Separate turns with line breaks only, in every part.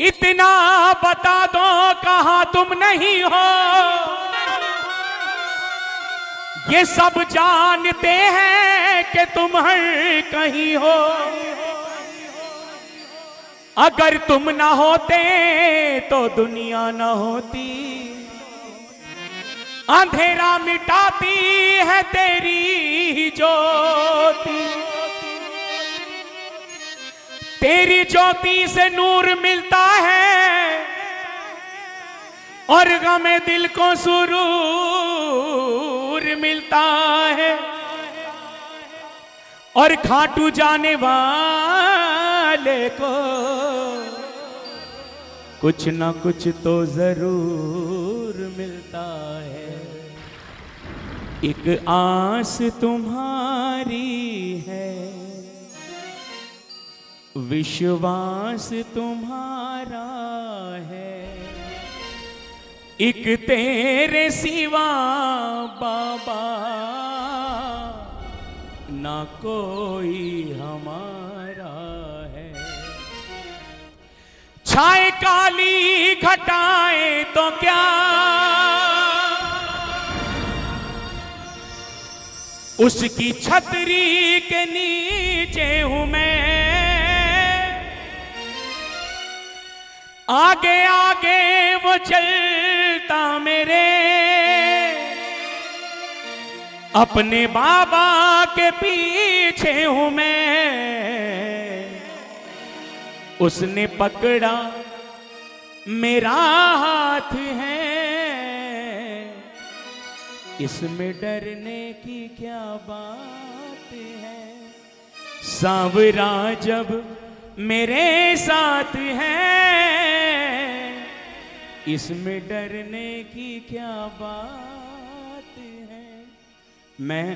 इतना बता दो कहां तुम नहीं हो, ये सब जानते हैं कि तुम हर कहीं हो। अगर तुम ना होते तो दुनिया ना होती, अंधेरा मिटाती है तेरी ज्योति। तेरी ज्योति से नूर मिलता है और गमे दिल को सुरूर मिलता है, और खाटू जाने वाले को कुछ ना कुछ तो जरूर मिलता है। एक आस तुम्हारी है, विश्वास तुम्हारा है, एक तेरे सिवा बाबा ना कोई हमारा है। छाए काली घटाएं तो क्या, उसकी छतरी के नीचे हूं मैं। आगे आगे वो चलता मेरे, अपने बाबा के पीछे हूं मैं। उसने पकड़ा मेरा हाथ है, इसमें डरने की क्या बात है। सांवरा जब मेरे साथ है, इसमें डरने की क्या बात है। मैं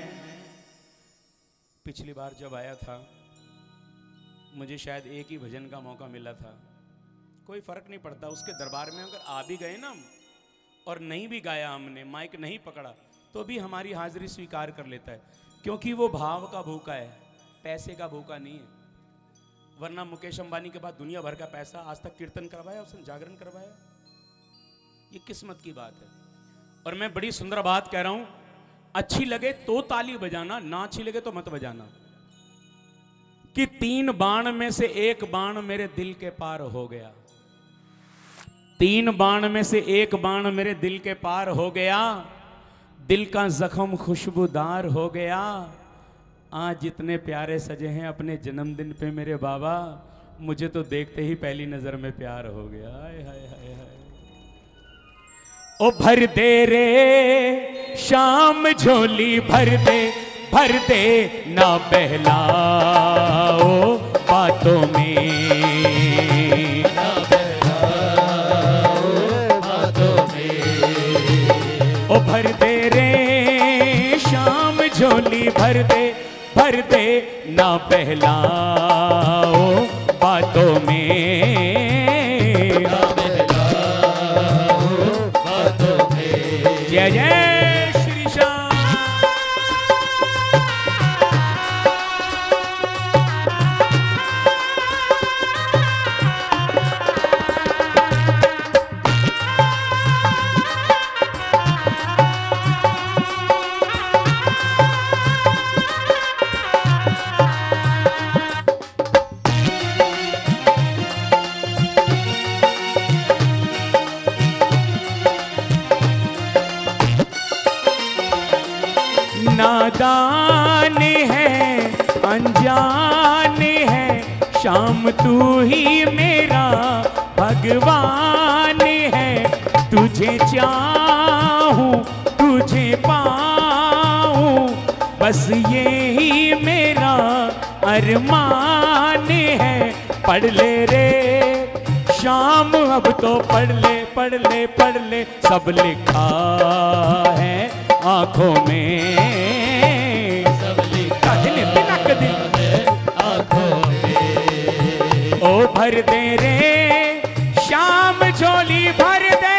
पिछली बार जब आया था, मुझे शायद एक ही भजन का मौका मिला था। कोई फर्क नहीं पड़ता, उसके दरबार में अगर आ भी गए ना और नहीं भी गाया, हमने माइक नहीं पकड़ा, तो भी हमारी हाजिरी स्वीकार कर लेता है, क्योंकि वो भाव का भूखा है, पैसे का भूखा नहीं है। वरना मुकेश अंबानी के बाद दुनिया भर का पैसा, आज तक कीर्तन करवाया उसने, जागरण करवाया। ये किस्मत की बात है। और मैं बड़ी सुंदर बात कह रहा हूं, अच्छी लगे तो ताली बजाना, ना अच्छी लगे तो मत बजाना। कि 3 बाण में से 1 बाण मेरे दिल के पार हो गया। 3 बाण में से 1 बाण मेरे दिल के पार हो गया। दिल का जख्म खुशबूदार हो गया। आज जितने प्यारे सजे हैं अपने जन्मदिन पे मेरे बाबा, मुझे तो देखते ही पहली नजर में प्यार हो गया। हाय हाय हाय हाय। ओ भर दे रे शाम झोली, भर दे ना बहलाओ बातों में, ना बहलाओ बातों में। ओ भर दे रे शाम झोली, भर दे ना बहलाओ बातों में, ना बहलाओ बातों में। जय जय श्री श्याम। नादान है अनजान है शाम, तू ही मेरा भगवान है। तुझे चाहूं तुझे पाऊं, बस यही मेरा अरमान है। पढ़ ले रे शाम अब तो पढ़ ले, पढ़ ले, पढ़ ले, सब लिखा है आंखों में, सब लिखा है आंखों में। ओ भर दे रे शाम झोली, भर दे।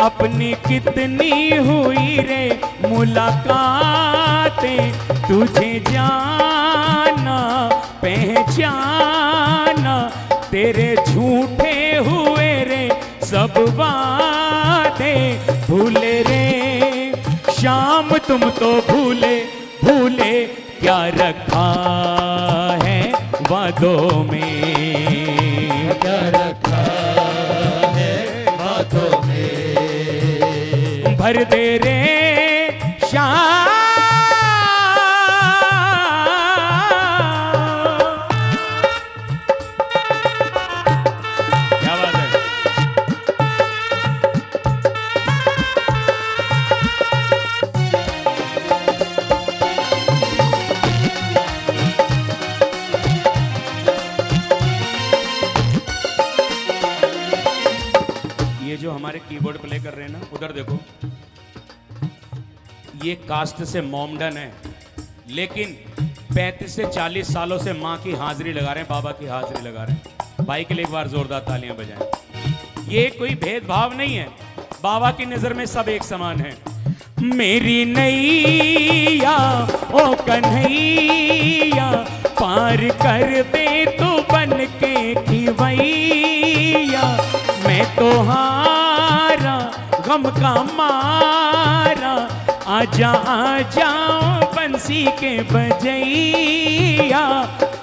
अपनी कितनी हुई रे मुलाकातें, तुझे जाना पहचाना, तेरे झूठे हुए रे सब वादे। भूले रे शाम तुम तो भूले, भूले क्या रखा है वादों में,
क्या रखा है बातों में।
भर दे रे शाम। क्या बात है। ये जो हमारे कीबोर्ड प्ले कर रहे हैं ना, उधर देखो, ये कास्ट से मोमडन है, लेकिन 35 से 40 सालों से माँ की हाजिरी लगा रहे हैं, बाबा की हाजिरी लगा रहे हैं। भाई के लिए एक बार जोरदार तालियां बजाएं। ये कोई भेदभाव नहीं है, बाबा की नजर में सब एक समान है। मेरी नैया ओ कन्हैया, पार कर दे तू बन के खिवैया, मैं तो हारा गम का मारा, आजा आजा बंसी के बजैया।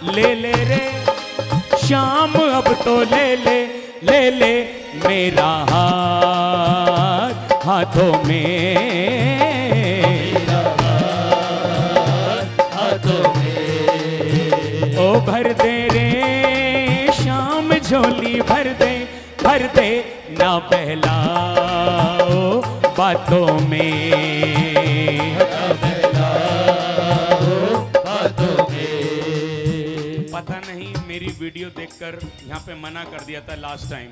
ले ले रे शाम अब तो ले ले, ले ले मेरा हाथ हाथों में,
मेरा हाथों में।
ओ भर दे रे शाम झोली, भर दे भर दे ना बहलाओ बातों में,
ना बहलाओ बातों में।
पता नहीं मेरी वीडियो देखकर यहाँ पे मना कर दिया था लास्ट टाइम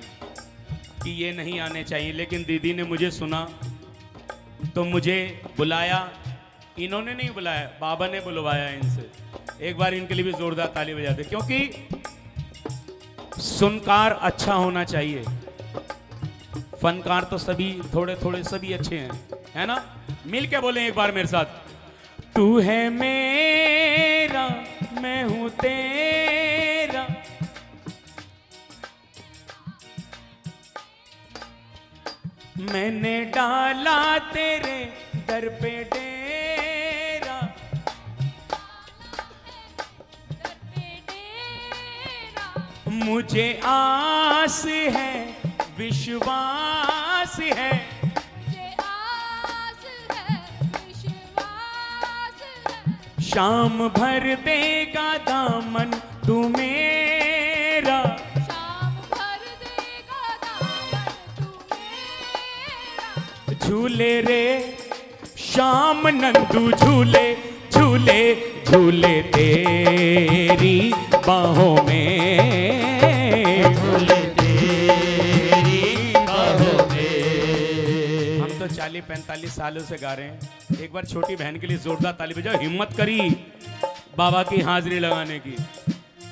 कि ये नहीं आने चाहिए, लेकिन दीदी ने मुझे सुना तो मुझे बुलाया। इन्होंने नहीं बुलाया, बाबा ने बुलवाया इनसे। एक बार इनके लिए भी जोरदार ताली बजा दे, क्योंकि सुनकार अच्छा होना चाहिए, फनकार तो सभी थोड़े थोड़े सभी अच्छे हैं, है ना। मिल के बोले एक बार मेरे साथ, तू है मेरा मैं हूं तेरा, मैंने डाला तेरे दर पे डेरा, मुझे आस है विश्वास है, शाम भर देगा दामन तू मेरा,
शाम भर देगा दामन तू मेरा,
झूले रे शाम नंदू झूले, झूले झूले तेरी बाहों में,
झूले तेरी बाहों में।
हम तो 40-45 सालों से गा रहे हैं। एक बार छोटी बहन के लिए जोरदार ताली बजाओ, हिम्मत करी बाबा की हाजिरी लगाने की।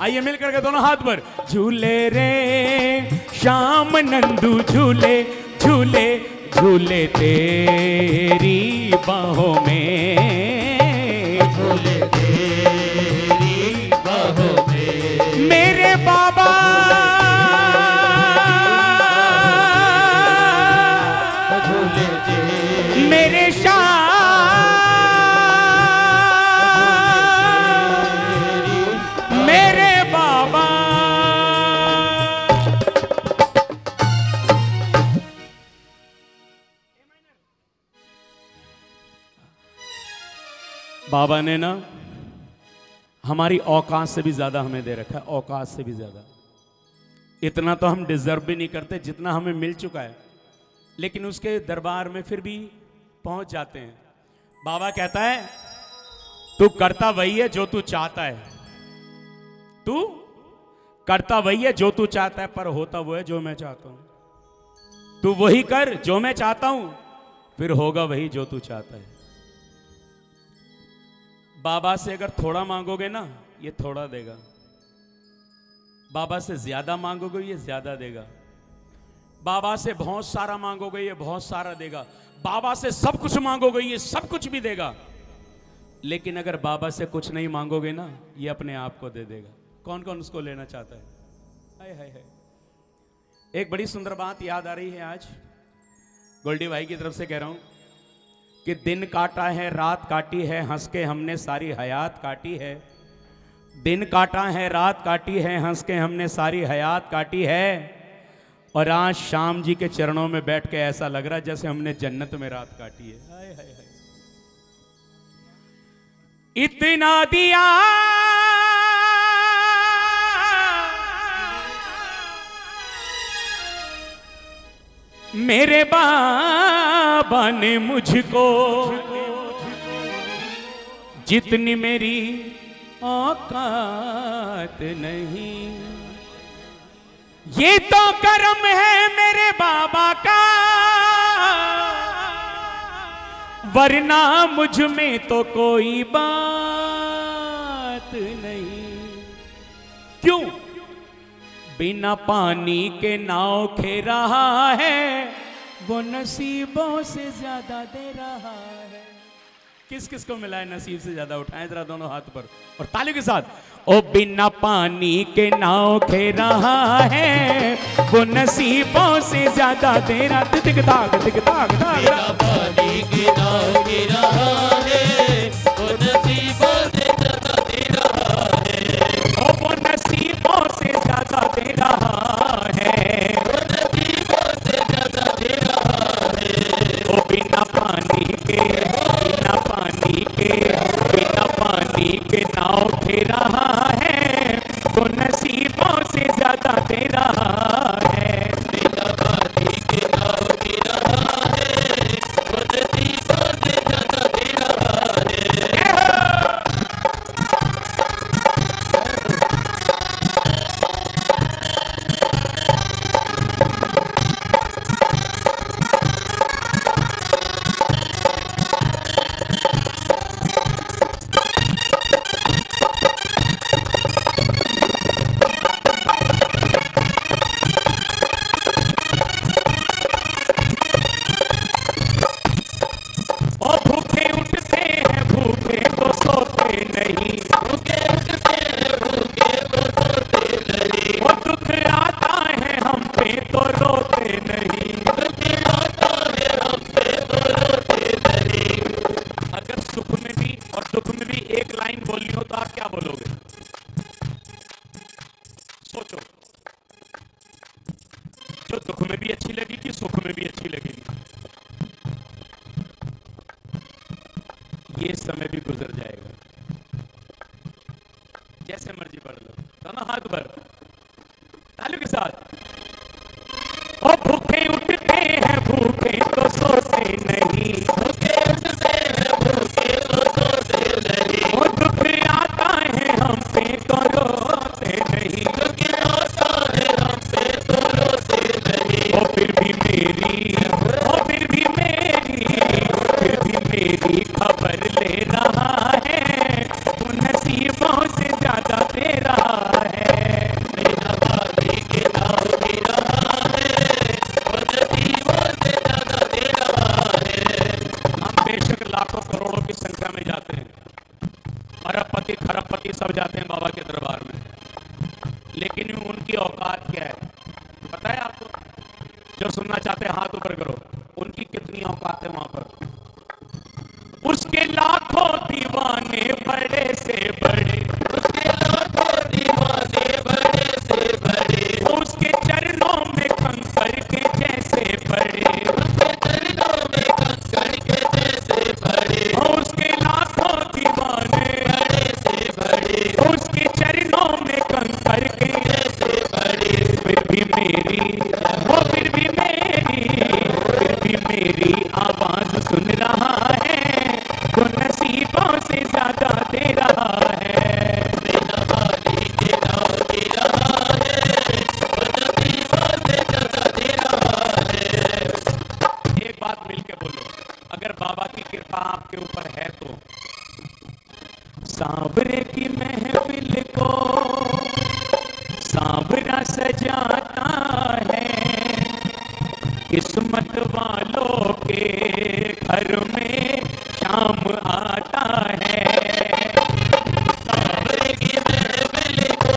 आइए मिल करके दोनों हाथ पर, झूले रे शाम नंदू झूले, झूले झूले तेरी बाहों में,
झूले तेरी बाहों में।
मेरे बाबा
झूले तेरी
मेरे मेरे बाबा। बाबा ने ना हमारी औकात से भी ज्यादा हमें दे रखा है, औकात से भी ज्यादा। इतना तो हम डिजर्व भी नहीं करते जितना हमें मिल चुका है, लेकिन उसके दरबार में फिर भी पहुंच जाते हैं। बाबा कहता है तू करता वही है जो तू चाहता है, तू करता वही है जो तू चाहता है, पर होता वो है जो मैं चाहता हूं। तू वही कर जो मैं चाहता हूं, फिर होगा वही जो तू चाहता है। बाबा से अगर थोड़ा मांगोगे ना, ये थोड़ा देगा। बाबा से ज्यादा मांगोगे, ये ज्यादा देगा। बाबा से बहुत सारा मांगोगे ये बहुत सारा देगा, बाबा से सब कुछ मांगोगे ये सब कुछ भी देगा, लेकिन अगर बाबा से कुछ नहीं मांगोगे ना, ये अपने आप को दे देगा। कौन कौन उसको लेना चाहता है? हाय हाय हाय। एक बड़ी सुंदर बात याद आ रही है आज, गोल्डी भाई की तरफ से कह रहा हूं कि दिन काटा है रात काटी है, हंस के हमने सारी हयात काटी है। दिन काटा है रात काटी है, हंस के हमने सारी हयात काटी है। और आज शाम जी के चरणों में बैठ के ऐसा लग रहा है जैसे हमने जन्नत में रात काटी है। हाय हाय हाय। इतना दिया मेरे बाबा ने मुझको, जितनी मेरी औकात नहीं। ये तो करम है मेरे बाबा का, वरना मुझ में तो कोई बात नहीं। क्यों? बिना पानी के नाव खे रहा है, वो नसीबों से ज्यादा दे रहा है। किस किस को मिला है नसीब से ज्यादा? उठाएं जरा दोनों हाथ पर और ताली के साथ। ओ बिना पानी के नाव खे रहा है, वो नसीबों से ज्यादा दे रहा। तिक दाग तिक दाग दाग।
बिना पानी के नाव खे रहा है, वो नसीबों से ज्यादा दे रहा है।
ओ वो नसीबों से ज्यादा दे रहा है,
वो नसीबों से ज्यादा दे रहा है।
ओ बिना पानी के, बिना पानी के, बिना पानी के नाव खे रहा है, वो नसीबों से ज्यादा दे रहा है।
बिना पानी के नाव खे रहा है, वो नसीबों से ज्यादा दे रहा है।
ओ भूखे उठते हैं भूखे तो सोते नहीं,
भूखे उठते हैं भूखे तो सोते नहीं।
वो दुख आता है हम पे तो रोते नहीं।
दुख आता है हम पे तो रोते नहीं।
अगर सुख में भी और दुख में भी एक लाइन बोलनी हो तो आप क्या बोलोगे? सोचो, जो दुख में भी अच्छी लगेगी सुख में भी अच्छी लगेगी। ये समय भी गुजर जाएगा, जैसे मर्जी पढ़ लो। दोनों हाथ पर तालियों के साथ। ओ भूखे उठते हैं भूखे तो सोते नहीं,
भूखे उठते हैं भूखे तो सोते नहीं।
ओ दुख आता है हम पे तो रोते नहीं।
दुख आता है हम पे तो रोते नहीं।
ओ फिर भी मेरी, ओ फिर भी मेरी, फिर भी मेरी खबर ले रहा है, वो नसीबों से ज्यादा दे रहा है।
बिना पानी के नाव खे रहा है, वो नसीबों से ज्यादा दे रहा है।
हम बेशक लाखों करोड़ों की संख्या में जाते हैं, अरबपति खरबपति सब जाते हैं बाबा के दरबार में, लेकिन उनकी औकात क्या है पता है आपको? जो सुनना चाहते हैं हाथ ऊपर करो। उनकी कितनी औकात है वहां पर? उसके लाखों दीवाने बड़े से बड़े,
उसके लाखों दीवाने बड़े से बड़े।
उसके चरणों में कंकर के जैसे बड़े,
उसके चरणों में कंकड़ के जैसे बड़े।
उसके लाखों दीवाने
बड़े से बड़े
उसके चरणों में कंकर के।
जैसे बड़े।
फिर भी मेरी, वो फिर भी मेरी आवाज सुन रहा है, वो नसीबों से ज्यादा दे रहा है।
बिना पानी के नाव खे रहा है, वो नसीबों से ज्यादा दे रहा है।
एक बात मिलके बोलो, अगर बाबा की कृपा आपके ऊपर है तो सांवरे की महफिल को सांवरा सजाता है, घर में शाम आता है।
सांवरे की महफिल को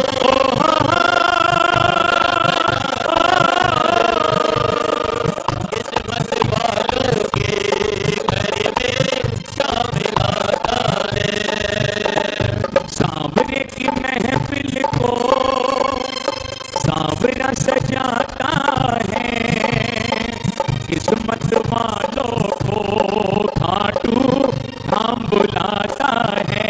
किस्मत वालों के घर में शामिल आता है।
सांवरे की महफिल को सांवरा सजाता है, किस्मत वालों को खाटू धाम बुलाता है।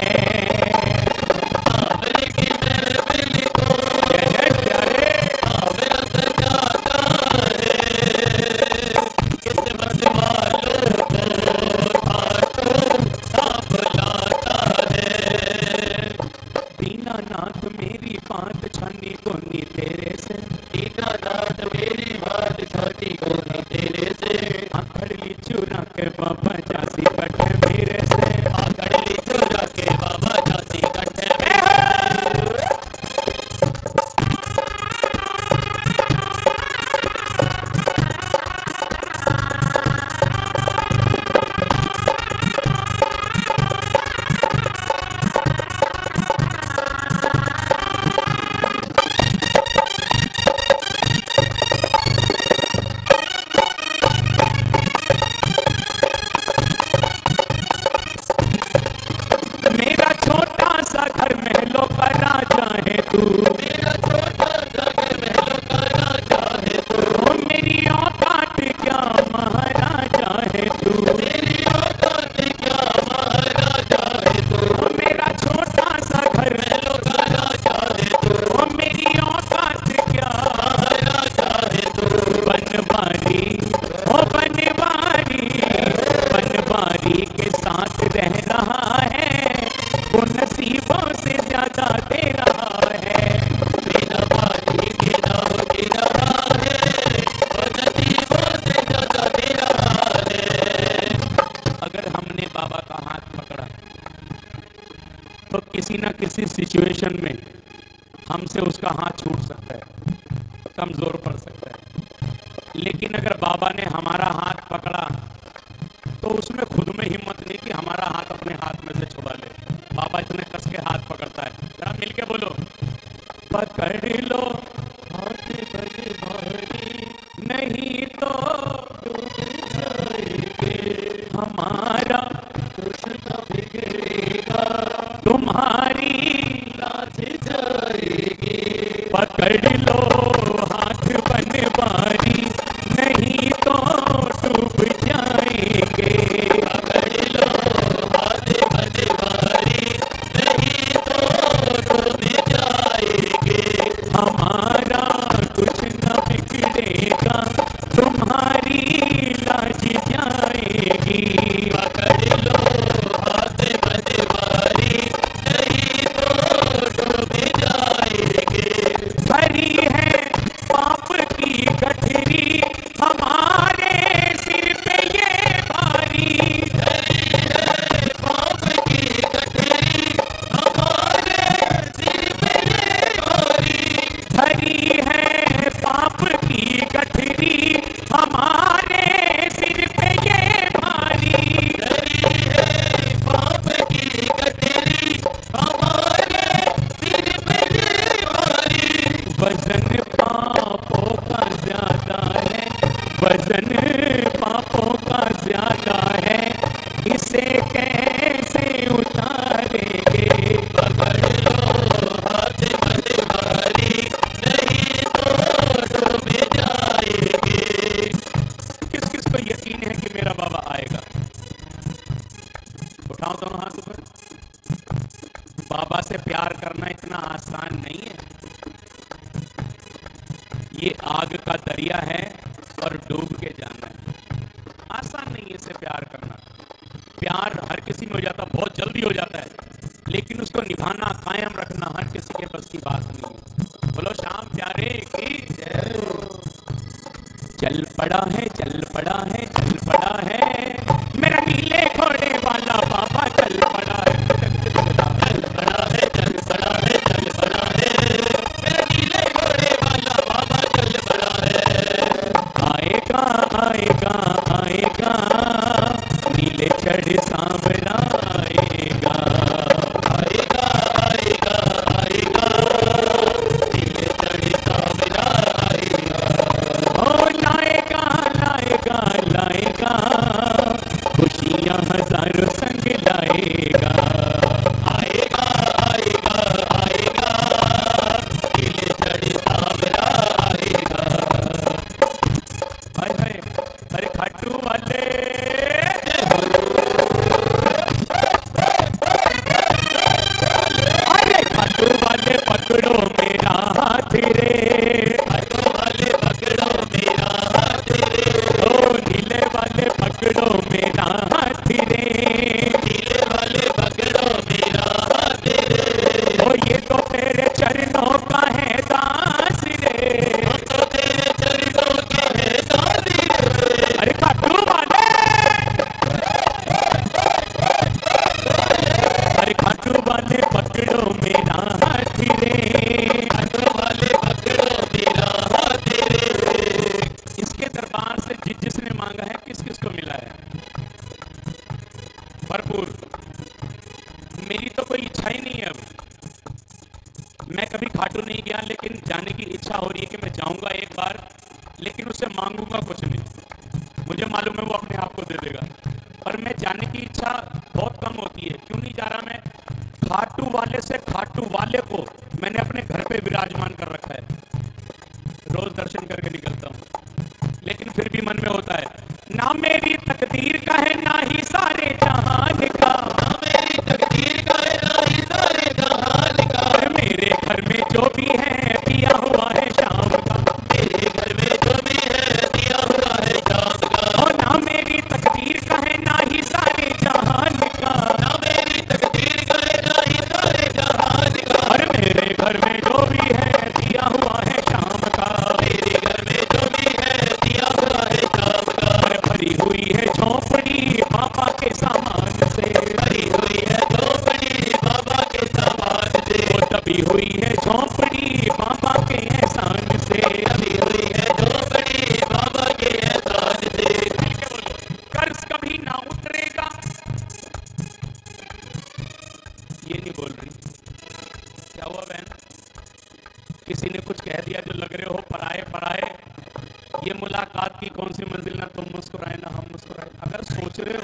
सांवरे की महफिल को
प्यारे
सांवरा सजाता है, किस्मत वालों को खाटू धाम बुलाता है।
दीनानाथ मेरी बात छानी कोनी तेरे से,
दीनानाथ मेरी बात छाती को न तेरे से,
आखड़ ली चुरा के बाबा जासी कटे मेरे से।
आकड़ ली चुरा के बाबा जासी कटे में।
मेरा छोटा सा घर महलों का राजा है तू,
मेरा छोटा सा घर महलों का राजा है तू,
ओ मेरी औकात क्या महाराजा है तू।
मेरी औकात क्या महाराजा है तू,
ओ मेरा छोटा सा घर
महलों का राजा है तू,
ओ मेरी औकात क्या
महाराजा है तू।
बनवारी, ओ बनवारी, बनवारी के साथ रह रहा है, वो नसीबों से ज्यादा दे रहा है।
बिना पानी के नाव की रहा है, और नसीबों से ज्यादा दे रहा है।
अगर हमने बाबा का हाथ पकड़ा तो किसी ना किसी सिचुएशन में हमसे उसका हाथ छूट सकता है, कमजोर पड़ सकता है। लेकिन अगर बाबा ने हमारा हाथ पकड़ा तो उसमें खुद में हिम्मत नहीं कि हमारा हाथ अपने हाथ में से छुड़ा ले। बाबा इतने कस के हाथ पकड़ता है। जरा मिलके बोलो, पकड़ लो हाथ बड़े भारी, नहीं तो डूब जाएंगे, हमारा कुछ न बिगड़ेगा, तुम्हारी लाज जाएगी। पकड़ लो हाथ बनवारी, नहीं तो डूब जाएंगे।
पकड़ लो हाथ बनवारी, नहीं तो डूब जाएंगे।
हमारा कुछ न बिगड़ेगा, तुम्हारी लाज जाएगी।
पकड़ लो हाथ बनवारी, नहीं तो डूब जाएंगे।
भरी है पाप की गठरी हमारे सिर पे ये भारी,
पाप की गठरी हमारे सिर पे ये भारी।
भरी है पाप की गठरी हमारे सिर पे ये भारी।
पाप की गठरी हमारे सिर पे ये भारी।
वजन पापों का ज्यादा है, वजन पापों का ज्यादा है, इसे कैसे उतारेंगे।
पकड़ लो हाथ बनवारी, नहीं तो डूब जाएंगे।
किस किस को यकीन है कि मेरा बाबा आएगा? उठाओ दोनों हाथ ऊपर। बाबा से प्यार करना इतना आसान नहीं है। ये आग का दरिया है और डूब के जाना है। आसान नहीं है इससे प्यार करना। प्यार हर किसी में हो जाता, बहुत जल्दी हो जाता है, लेकिन उसको निभाना, कायम रखना हर किसी के बस की बात नहीं है। बोलो श्याम प्यारे की जय। चल पड़ा है, चल पड़ा है, चल पड़ा है, मेरा नीले घोड़े वाला बाबा चल पड़ा है।
चल पड़ा है, चल पड़ा है, चल पड़ा है, मेरा नीले घोड़े वाला बाबा चल पड़ा है।
आएगा आएगा आएगा
पकड़ो मेरा हाथ रे, ऑटो वाले पकड़ो मेरा हाथ रे, ओ नीले वाले पकड़ो मेरा हाथ रे, नीले वाले पकड़ो मेरा हाथ रे, ओ ये तो तेरे चरणों का है दास रे, ओ तो तेरे चरणों का है दास रे, अरे खाटू वाले, अरे खाटू वाले पकड़ो मेरा हाथ रे, खाटू वाले पकड़ो मेरा हाथ रे।
इसके दरबार से जिसने मांगा है किस किस को मिला है? भरपूर। मेरी तो कोई इच्छा ही नहीं है। अब मैं कभी खाटू नहीं गया, लेकिन जाने की इच्छा हो रही है कि मैं जाऊंगा एक बार, लेकिन उससे मांगूंगा कुछ नहीं। मुझे मालूम है वो अपने आप को दे देगा, पर मैं जाने की इच्छा बहुत कम होती है। क्यों नहीं जा रहा मैं? खाटू वाले से खाटू वाले को मैंने अपने घर पे विराजमान कर रखा है, रोज दर्शन करके निकलता हूँ, लेकिन फिर भी मन में होता है ना मेरी तकदीर का है ना ही सारे जहान का,
ना मेरी तकदीर का है ना ही सारे जहान का,
और मेरे घर में जो भी है पिया हुआ है शाम का,
मेरे घर में जो भी है दिया हुआ है शाम का,
और ना मेरी तकदीर का है ना ही सारे जहान का,
ना मेरी तकदीर का है ना ही सारे जहान का,
और मेरे घर में जो भी है पिया हुआ है शाम का,
मेरे घर में जो भी है दिया हुआ है शाम का,
और भरी हुई है झोपड़ी पापा के सामान से,
भरी हुई है झोपड़ी बाबा के सामान से,
वो दबी हुई है झोपड़ी पापा के एहसान से,
दबी हुई है झोपड़ी बाबा के एहसान से,
कर्ज कभी ना उतरेगा। ये नहीं बोल रही, क्या हुआ बहन? किसी ने कुछ कह दिया जो लग रहे हो पराए पराए। ये मुलाकात की कौन सी मंजिल, ना तुम मुस्कुराए ना हम मुस्कुराए। अगर सोच रहे हो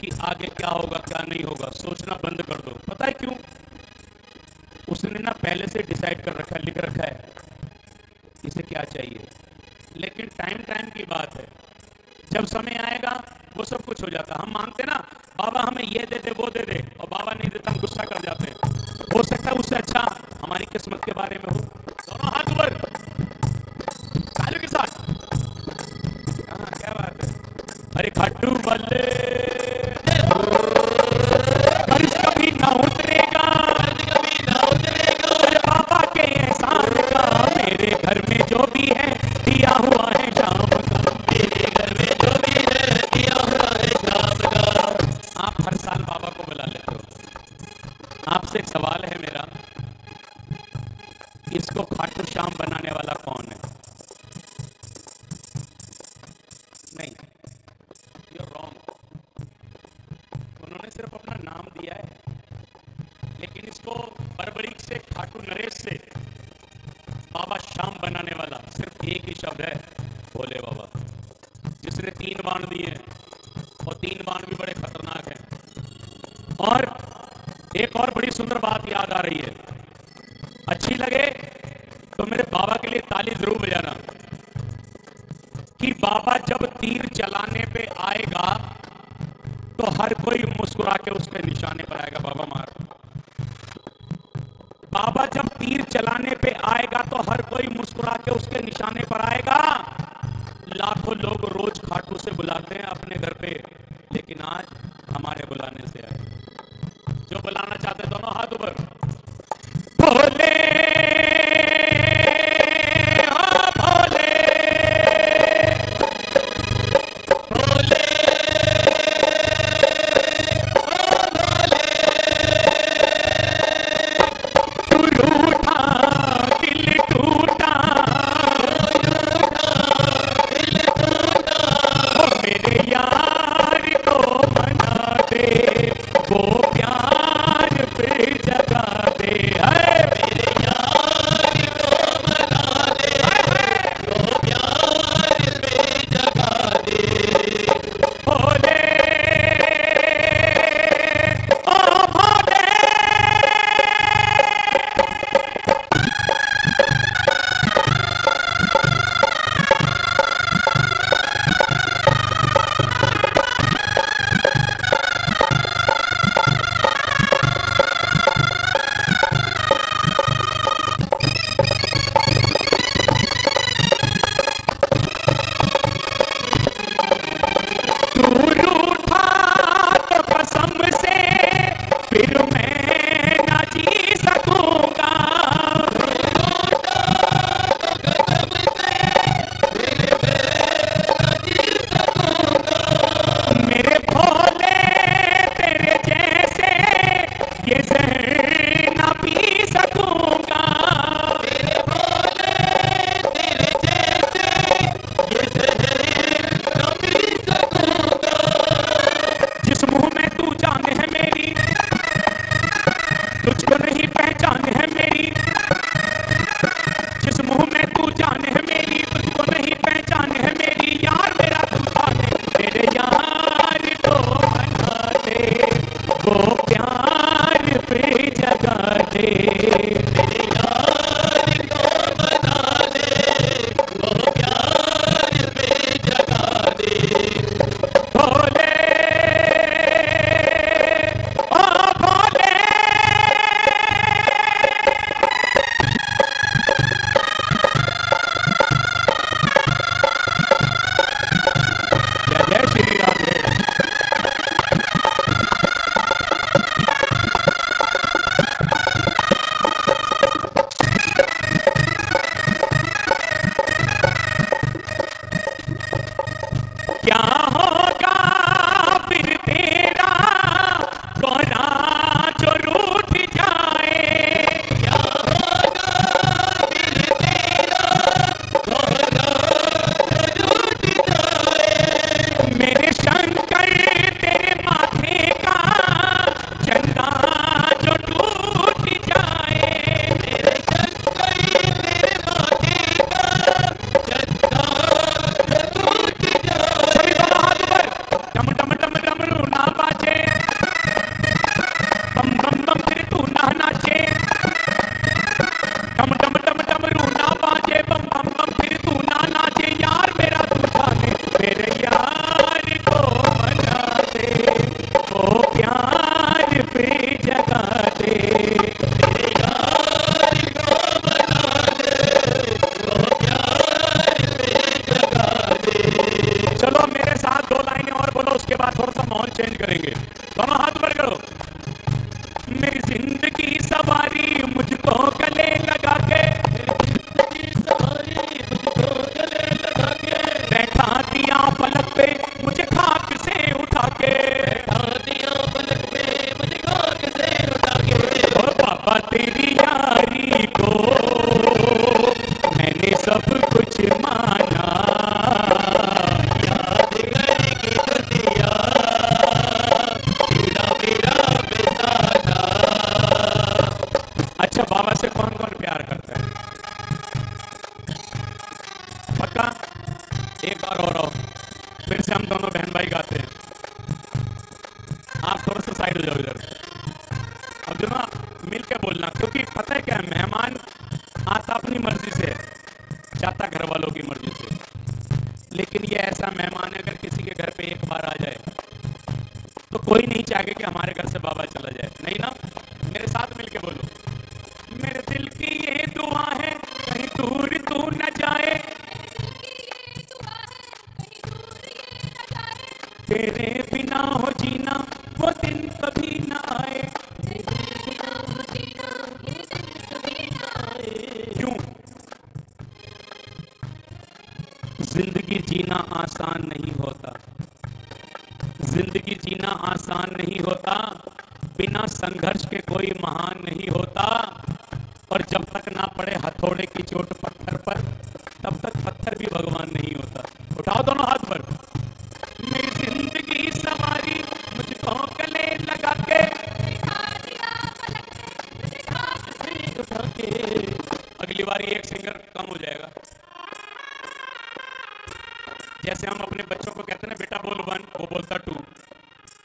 कि आगे क्या होगा क्या नहीं होगा, सोचना बंद कर दो। पता है क्यों? उसने ना पहले से डिसाइड कर रखा है, लिख रखा है इसे क्या चाहिए। लेकिन टाइम टाइम की बात है, जब समय आएगा वो सब कुछ हो जाता। हम मांगते ना बाबा हमें ये दे दे वो दे दे, और बाबा नहीं देता, हम गुस्सा कर जाते हैं। हो सकता है उससे अच्छा हमारी किस्मत के बारे में हो। दोनों हाथ ऊपर तालियों के साथ। हाँ क्या बात है। अरे खाटू वाले कर्ज कभी ना उतरेगा,
कभी ना उतरेगा,
अरे बाबा के एहसान का, मेरे घर में जो भी है दिया हुआ है शाम का,
मेरे घर में जो भी है दिया हुआ है शाम का।
आप हर साल बाबा को बुला लेते हो। आपसे एक सवाल है मेरा, इसको खाटू श्याम बनाने वाला कौन है? नहीं, you're wrong। उन्होंने सिर्फ अपना नाम दिया है, लेकिन इसको बर्बरीक से खाटू नरेश से बाबा श्याम बनाने वाला सिर्फ एक ही शब्द है, भोले बाबा, जिसने 3 बाण दिए हैं, और 3 बाण भी बड़े खतरनाक हैं। और एक और बड़ी सुंदर बात याद आ रही है, अच्छी लगे तो मेरे बाबा के लिए ताली जरूर बजाना, कि बाबा जब तीर चलाने पे आएगा तो हर कोई मुस्कुरा के उसके निशाने पर आएगा। बाबा मार। बाबा जब तीर चलाने पे आएगा तो हर कोई मुस्कुरा के उसके निशाने पर आएगा। लाखों लोग रोज खाटू से बुलाते हैं अपने घर पे, लेकिन आज हमारे बुलाने से आए। जो बुलाना चाहते हैं दोनों हाथ ऊपर। भोले हाँ भोले,
भोले
तू रूठा दिल टूटा, ओ मेरे यार को मना दे, वो प्यार फिर जगा दे। है
मेरे यार को मना दे, वो प्यार पे जगा दे,
भोले ओ भोले।
दे। भोले ओ भोले जय जय श्री राधे। क्या होगा फिर तेरा गोरा जो रूठ जाए। क्या होगा फिर तेरा गोरा जो रूठ जाए। मेरे शंकर तेरे माथे का चंदा जो टूट जाए। मेरे शंकर तेरे माथे का चंदा जो टूट जाए। सभी दोनों हाथ ऊपर, डम डम डम डमरू ना बाजे, बम बम बम फिर तू ना नाचे। डम डम डम डमरू ना बाजे, बम बम बम फिर तू ना नाचे। यार मेरा तू जाने, मेरे यार को मना दे, ओ प्यार पे जगा दे। मेरे यार को मना दे, ओ प्यार पे जगा दे। चलो मेरे साथ दो लाइनें और बोलो, उसके बाद थोड़ा सा माहौल चेंज करेंगे। दोनों हाथ ऊपर करो। मेरी जिंदगी सवारी मुझको गले लगा के, मेरी जिंदगी सवारी मुझको गले लगा के। बैठा दिया पलक पे मुझे खाक से उठा के, बैठा दिया पलक पे मुझे खाक से उठा के। ओ बाबा तेरी यारी को मैंने सब कुछ माना, याद करके दुनिया तेरा मेरा बेसाना। अच्छा बाबा से कौन कौन प्यार करता है? पक्का? एक बार और आओ, फिर से हम दोनों बहन भाई गाते हैं। आप थोड़ा सा साइड हो जाओ इधर। अब जो ना मिल के बोलना, क्योंकि पता है क्या है, मेहमान आता अपनी मर्जी से है, जाता घर वालों की मर्जी से। लेकिन ये ऐसा मेहमान है, अगर किसी के घर पे एक बार आ जाए तो कोई नहीं चाहेगा कि हमारे घर से बाबा चला जाए, नहीं ना? मेरे साथ मिलके बोलो, मेरे दिल की ये दुआ है कहीं दूर तू न जाए, तेरे बिना हो जीना वो दिन कभी न आए। क्यों? जिंदगी जीना आसान नहीं होता, जिंदगी जीना आसान नहीं होता। बिना संघर्ष के कोई महान नहीं होता। और जब तक ना पड़े हथौड़े की चोट पत्थर पर, तब तक पत्थर भी भगवान नहीं होता। उठाओ दोनों हाथ पर। मेरी जिंदगी सवारी मुझको गले लगा के, उठा के। अगली बार एक सिंगर कम हो जाएगा। जैसे हम अपने बच्चों को कहते हैं ना, बेटा बोल 1, वो बोलता 2।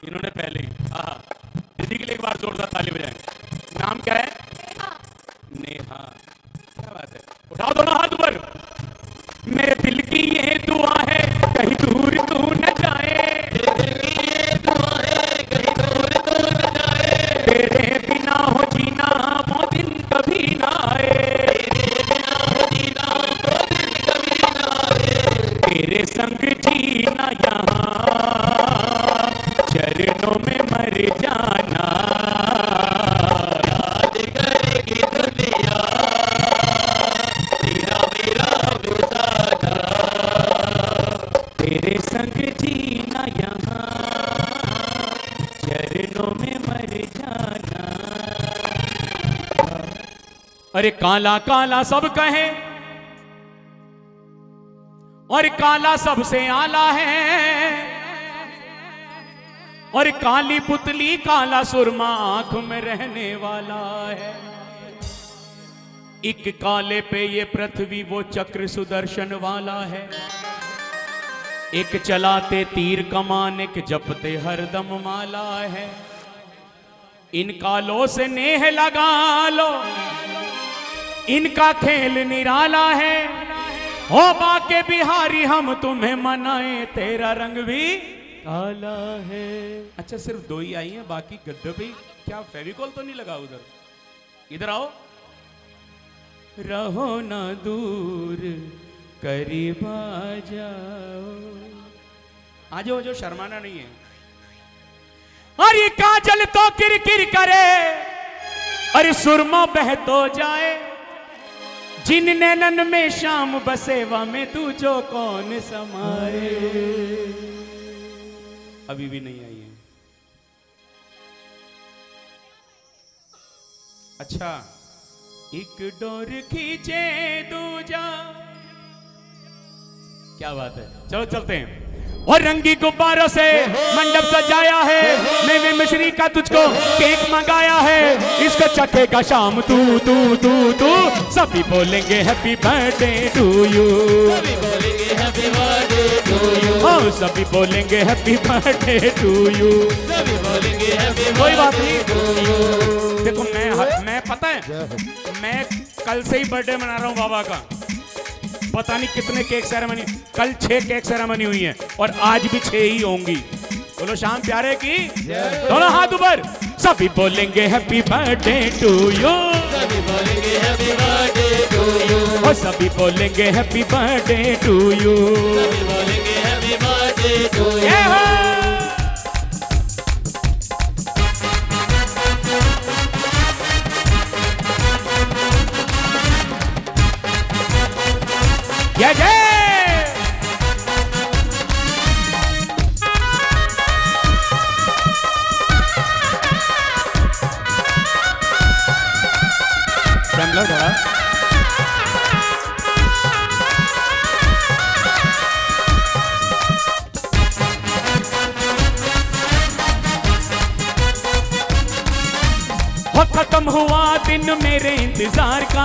इन्होंने पहले ही दीदी के लिए एक बार जोरदार ताली बजाएं। नाम क्या है? नेहा। क्या बात है, उठाओ दोनों हाथ ऊपर। मेरे दिल की ये दुआ है कहीं दूर तू न जाए, ये दुआ है कहीं दूर तू न जाए। तेरे बिना हो जीना वो दिन कभी ना आए, तेरे बिना हो जीना वो दिन कभी ना आए। तेरे संग जीना यहाँ चरणों में मर जाना, याद करेगी दुनिया तेरा मेरा बेसाना। तेरे संग जीना यहाँ चरणों में मर जाना। अरे काला काला सब कहे और काला सबसे आला है, और काली पुतली काला सुरमा आंख में रहने वाला है। एक काले पे ये पृथ्वी वो चक्र सुदर्शन वाला है, एक चलाते तीर कमान एक जपते हरदम माला है।
इन कालों से नेह लगा लो, इनका खेल निराला है। हो बाके बिहारी हम तुम्हें मनाए, तेरा रंग भी काला है। अच्छा सिर्फ दो ही आई हैं, बाकी गद्दे पे क्या फेविकॉल तो नहीं लगा उधर? इधर आओ। रहो ना दूर करीब आ जाओ, आ जाओ, जो शर्माना नहीं है। अरे काजल तो किरकिर करे, अरे सुरमा बह तो जाए, जिन नैनन में शाम बसेवा में तू जो कौन समाए। अभी भी नहीं आई है। अच्छा, एक डोर खींचे दूजा, क्या बात है, चलो चलते हैं। और रंगी गुब्बारों से मंडप सजाया है, मेवे मिश्री का तुझको केक मंगाया है, इसको चखेगा शाम तू तू तू तू। सभी बोलेंगे हैप्पी बर्थडे टू यू, सभी बोलेंगे happy birthday to you, oh, सभी बोलेंगे हैप्पी बर्थडे टू यू, सभी बोलेंगे हैप्पी। कोई बात नहीं, देखो मैं पता है, मैं कल से ही बर्थडे मना रहा हूँ बाबा का। पता नहीं कितने केक सेरेमनी, कल 6 केक सेरेमनी हुई है और आज भी 6 ही होंगी। बोलो शाम प्यारे की, दोनों हाथ ऊपर। सभी बोलेंगे हैप्पी बर्थडे टू यू, सभी बोलेंगे हैप्पी बर्थडे टू यू, और सभी बोलेंगे हैप्पी बर्थडे टू यू, सभी बोलेंगे हैप्पी बर्थडे टू यू। जय जय। खत्म हुआ दिन मेरे इंतजार का,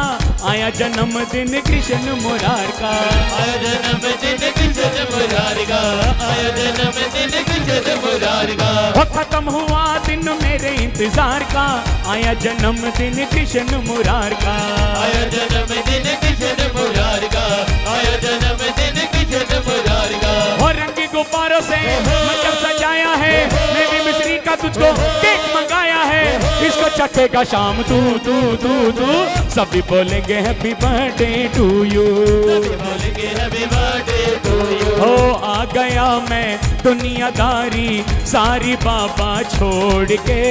आया जन्मदिन कृष्ण मुरार का, आया जन्मदिन कृष्ण मुरार का, आया जन्मदिन कृष्ण मुरार का। खत्म हुआ दिन मेरे इंतजार का, आया जन्मदिन कृष्ण मुरार का, आया जन्मदिन कृष्ण मुरार का, आया जन्मदिन कृष्ण मुरार का। और रंगी गुब्बारों से मंडप सजाया है, मेरी मिश्री का तुझको केक मंगाया है, इसको चखेगा शाम तू तू तू तू। सभी बोलेंगे हैप्पी बर्थडे टू यू, सभी बोलेंगे हैप्पी बर्थडे टू यू। हो आ गया मैं दुनियादारी सारी बाबा छोड़ के,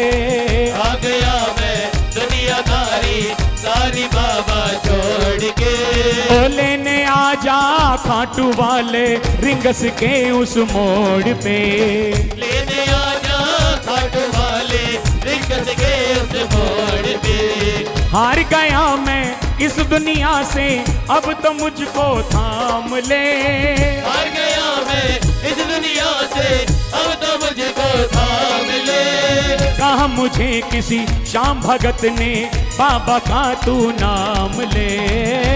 आ गया मैं दुनियादारी सारी बाबा छोड़ के। ओ लेने आ जा खाटू वाले रिंगस के उस मोड़ पे, लेने आ जा खाटू वाले रिंगस के उस मोड़ पे। हार गया मैं इस दुनिया से, अब तो मुझको थाम ले, हार गया मैं इस दुनिया से, अब तो मुझको थाम ले। कहा मुझे किसी श्याम भगत ने बाबा का तू नाम ले,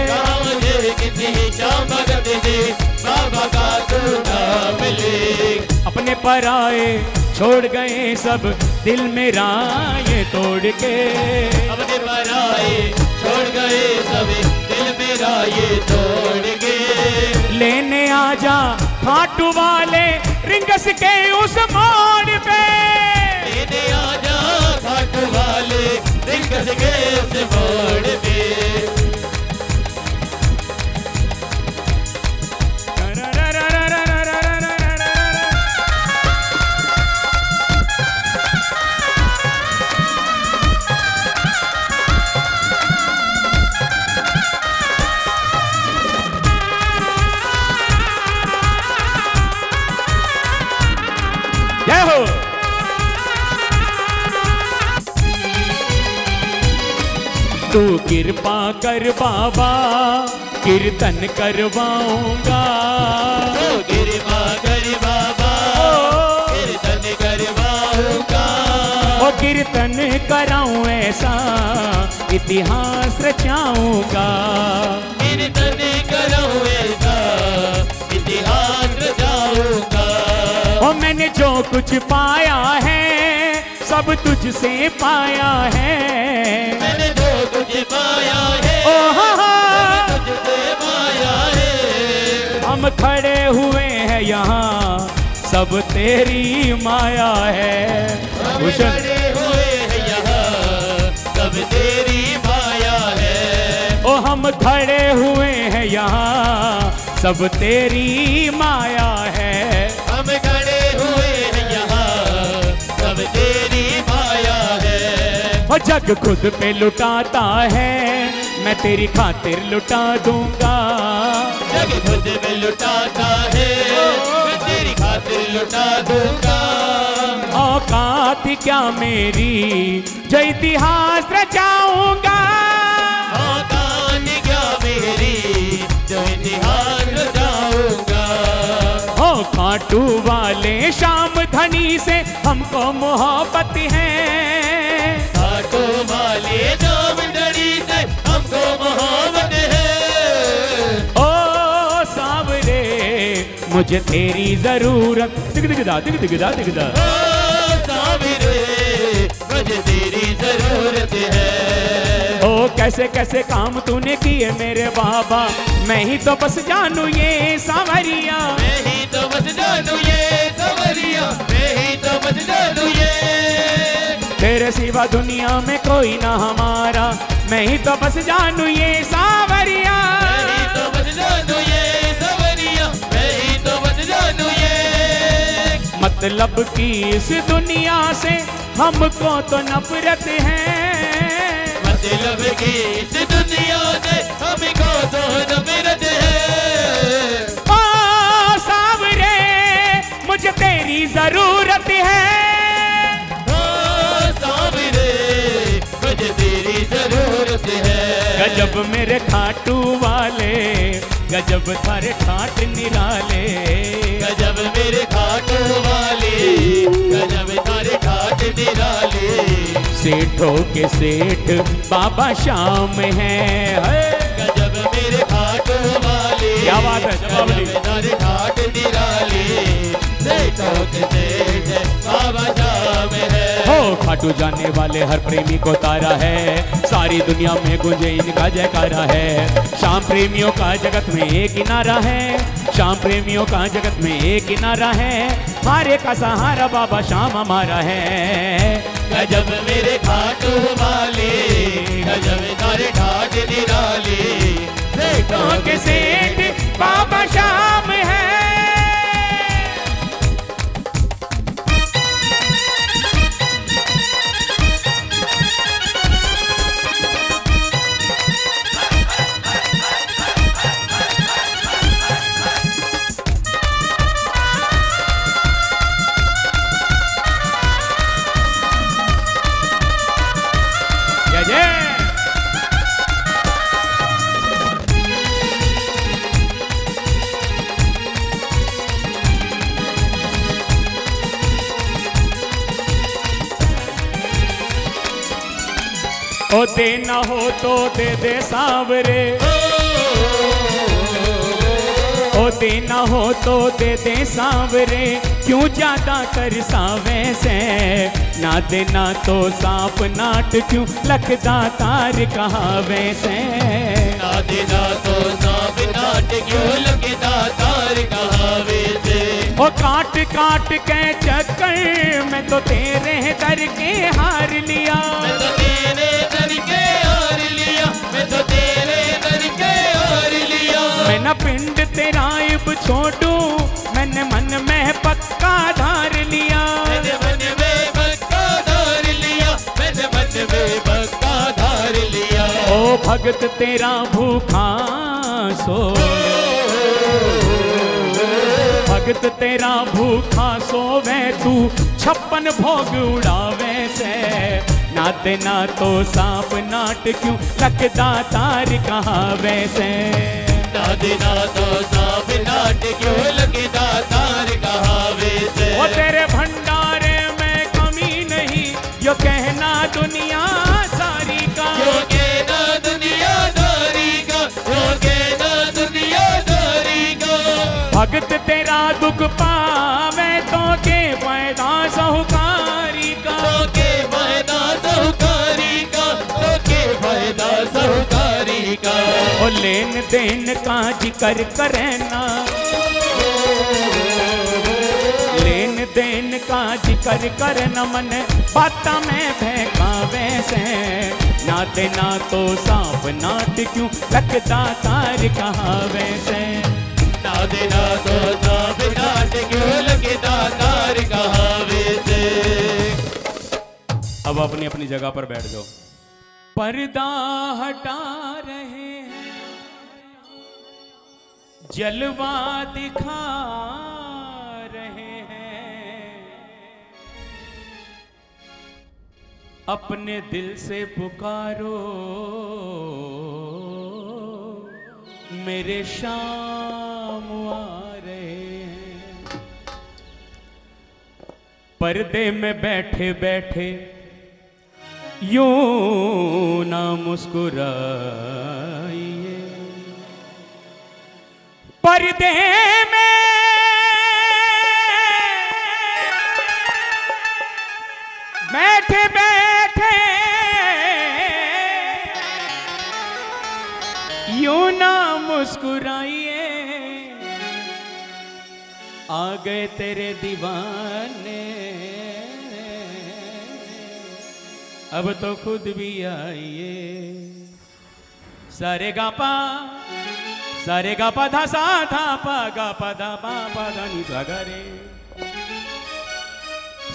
कहा मुझे किसी श्याम भगत ने बाबा का तू नाम ले। अपने पराए छोड़ गए सब दिल मेरा ये तोड़ के, अपने पराए छोड़ गए सब दिल मेरा ये तोड़ के। लेने आ जा खाटू वाले रिंगस के उस मोड़ पे, लेने आ जा खाटू वाले रिंगस के उस मोड़ पे। तू कृपा कर बाबा कीर्तन करवाऊंगा, तू कृपा कर बाबा कीर्तन करवाऊंगा। ओ कीर्तन कराऊं ऐसा इतिहास रचाऊंगा, कीर्तन कराऊं ऐसा इतिहास रचाऊंगा। ओ मैंने जो कुछ पाया है
सब तुझसे पाया है,
मैंने जो तुझे पाया है,
ओ हाँ,
तुझसे पाया है।
हम खड़े हुए हैं यहाँ, सब तेरी माया है।
हम
भूषण
खड़े हुए हैं यहाँ, सब तेरी माया है।
ओ हम खड़े हुए हैं यहाँ, सब तेरी माया है।
हम खड़े हुए हैं यहाँ, सब तेरी माया है।
और जग खुद पे लुटाता है, मैं तेरी खातिर लुटा दूंगा।
जग खुद में लुटाता है, मैं तेरी खातिर लुटा दूंगा।
औकात क्या मेरी, जो इतिहास रचाऊंगा।
औकात क्या मेरी, जो इतिहास रचाऊंगा।
हो खाटू वाले श्याम धनी से हमको मोहब्बत है,
खाटू वाले जाम डरी से हमको मोहब्बत है।
ओ सावरे मुझे तेरी जरूरत, दिगदा दिगदा दिगदा।
ओ सावरे मुझे तेरी जरूरत है।
ओ कैसे कैसे काम तूने किए मेरे बाबा, मैं ही तो बस जानू ये सावरिया।
मैं ही तो बस जानू ये सावरिया, मैं ही तो बस जानू ये।
तेरे सिवा दुनिया में कोई ना हमारा, मैं ही तो बस जानू ये सावरिया।
मैं ही तो बस जानू ये सावरिया, मैं ही तो बस जानू ये।
मतलब की इस दुनिया से हमको तो नफरत है,
मतलब की इस दुनिया से हमको तो नफरत है।
ओ सावरे मुझे तेरी जरूरत है।
ओ सावरे मुझे तेरी जरूरत है।
गजब मेरे खाटू वाले, गजब थारे ठाट निराले।
गजब मेरे खाटू वाले, गजब थारे ठाट निराले।
सेठों के सेठ बाबा श्याम है।
गजब मेरे खाटू वाले,
क्या बात है, जवाब दी।
गजब थारे ठाट निराले। सेठों के सेठ बाबा श्याम है।
हो खाटू जाने वाले हर प्रेमी को तारा है, सारी दुनिया में गुंजे इनका जयकारा है। श्याम प्रेमियों का जगत में एक ही नारा है, श्याम प्रेमियों का जगत में एक ही नारा है। हारे का सहारा बाबा श्याम हमारा है।
गजब मेरे खाटू वाले, गजब थारे ठाट निराले।
सेठों के सेठ बाबा श्याम है। ओ देना हो तो दे दे सावरे, ओ देना हो तो दे दे सावरे। क्यों ज्यादा कर सावे से, ना देना तो सांप नाट क्यों लखदा तार कहावे से।
ना देना तो सांप नाट क्यों लखदा तार कहावे से।
ओ काट काट के चक्कर में तो तेरे दर के हार लिया।
मैं तो तेरे दर के हार लिया, मैं तो तेरे दर के हार लिया।
मैं न पिंड तेरा इब छोड़ू, मैंने मन में पक्का धार लिया।
मैंने मन में पक्का धार लिया, मैंने मन में पक्का धार लिया।
ओ भगत तेरा भूखा सो, भगत तेरा भूखा सोवे तू 56 भोग उड़ावे से। ना देना तो सांप नाट क्यों लखदा तार कहावे से।
ना देना तो सांप नाट क्यों लखदा तार कहावे से।
ओ तेरे भंडारे में कमी नहीं, यो कहना दुनिया सारी का।
यो कहना दुनियादारी का, यो कहना दुनियादारी का।
भगत तेरा दुख पावे तो के फायदा साहूकारी का।
तो के
लेन देन का जिक्र करे ना, लेन देन का जिक्र करे न मन बाता में बहकावे से। नाते ना तो सांप नाट क्यों लगता तार कहावे से।
नाते ना तो सांप नाट क्यों लगता तार कहावे से।
अब अपनी अपनी जगह पर बैठ जाओ।
पर्दा हटा रहे हैं, जलवा दिखा रहे हैं, अपने दिल से पुकारो मेरे शाम आ रहे हैं। पर्दे में बैठे बैठे यूं ना मुस्कुराइए, पर्दे में बैठे बैठे यूं ना मुस्कुराइए। आ गए तेरे दीवाने, अब तो खुद भी आइए। सारे गा पा धा सा धा पा गा पा धा पा धा नी सा गा रे।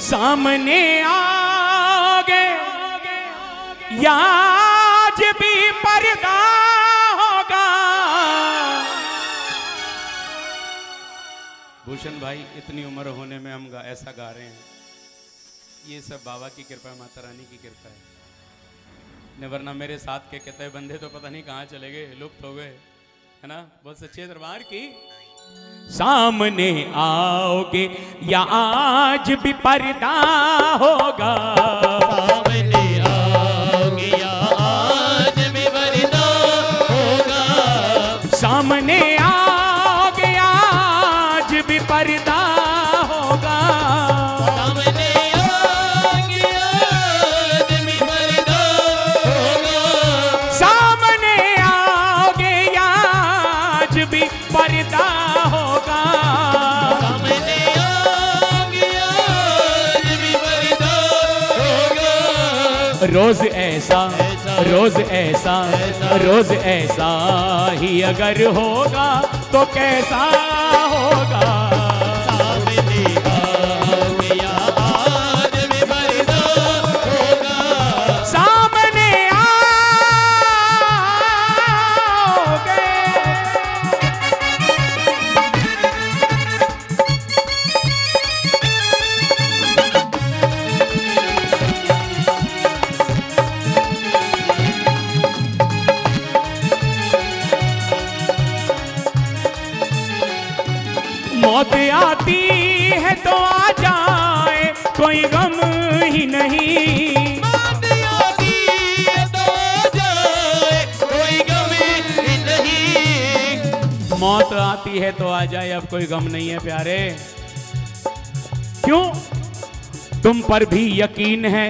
सामने आगे याज भी पर्दा होगा।
भूषण भाई, इतनी उम्र होने में हम ऐसा गा रहे हैं, ये सब बाबा की कृपा है, माता रानी की कृपा है। ने वरना मेरे साथ के कहते बंदे तो पता नहीं कहाँ चले गए, लुप्त हो गए, है ना। बहुत सच्चे दरबार की।
सामने आओगे या आज भी पर्दा होगा।
सामने आओगे या आज भी पर्दा होगा।
सामने आओगे आज भी पर्दा होगा।
सामने आओगे आज भी पर्दा होगा।
सामने आओगे आज भी पर्दा होगा।
सामने आओगे आज भी पर्दा होगा।
रोज ऐसा रोज ऐसा रोज ऐसा ही अगर होगा तो कैसा होगा।
सामने आओगे या आज भी पर्दा होगा।
सामने आओगे मौत आती है तो आ जाए, कोई गम ही नहीं।
मौत आती है तो जाए, कोई गम ही नहीं।
मौत आती है तो आ जाए, अब कोई गम नहीं है प्यारे। क्यों? तुम पर भी यकीन है,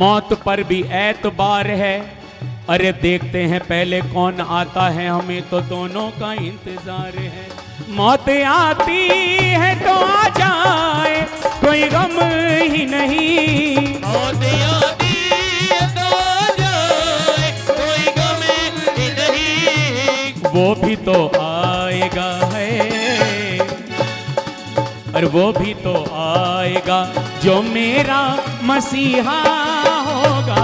मौत पर भी एतबार है। अरे देखते हैं पहले कौन आता है, हमें तो दोनों का इंतजार है। मौत आती है तो आ जाए, कोई गम ही नहीं।
मौत आती है तो जाए, कोई गम ही नहीं।
वो भी तो आएगा है, और वो भी तो आएगा जो मेरा मसीहा होगा।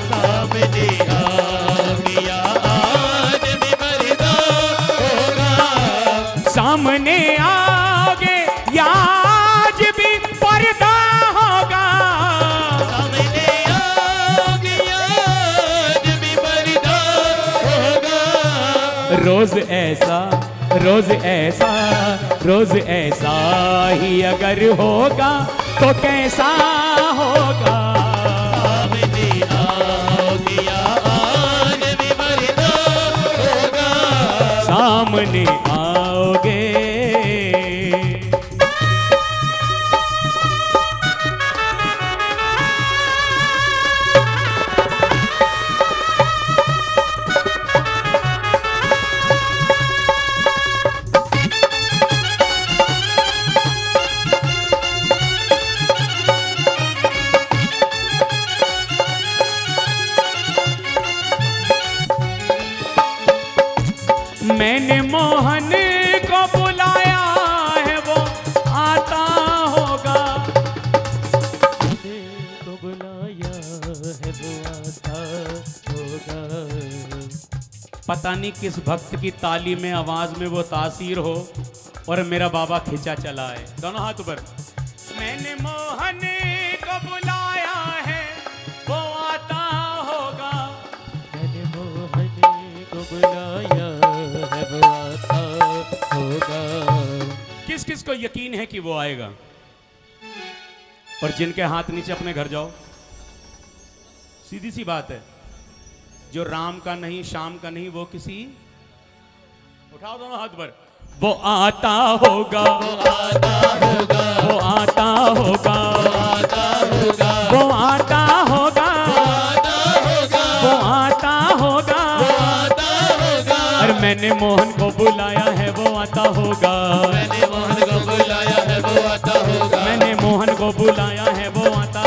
सामने आओगे या आज भी पर्दा होगा।
सामने आओगे या आज भी पर्दा होगा।
सामने आओगे या आज भी पर्दा होगा।
रोज ऐसा रोज ऐसा रोज ऐसा ही अगर होगा तो कैसा होगा।
सामने आओगे या आज भी पर्दा होगा।
सामने आओगे
पता नहीं किस भक्त की ताली में, आवाज में वो तासीर हो और मेरा बाबा खिंचा चला है। दोनों हाथ ऊपर। मैंने मोहन को बुलाया है, वो आता होगा।
मैंने मोहन को बुलाया है, वो आता होगा।
किस किस को यकीन है कि वो आएगा? और जिनके हाथ नीचे अपने घर जाओ। सीधी सी बात है, जो राम का नहीं, शाम का नहीं, वो किसी, उठाओ दोनों हाथ पर। वो आता होगा,
वो आता होगा,
वो आता होगा,
वो आता होगा,
वो आता होगा,
वो आता होगा,
वो आता होगा।
वो आता होगा।
और मैंने मोहन को बुलाया है, वो आता होगा।
मैंने मोहन को बुलाया है, वो आता होगा।
मैंने मोहन को बुलाया है, वो आता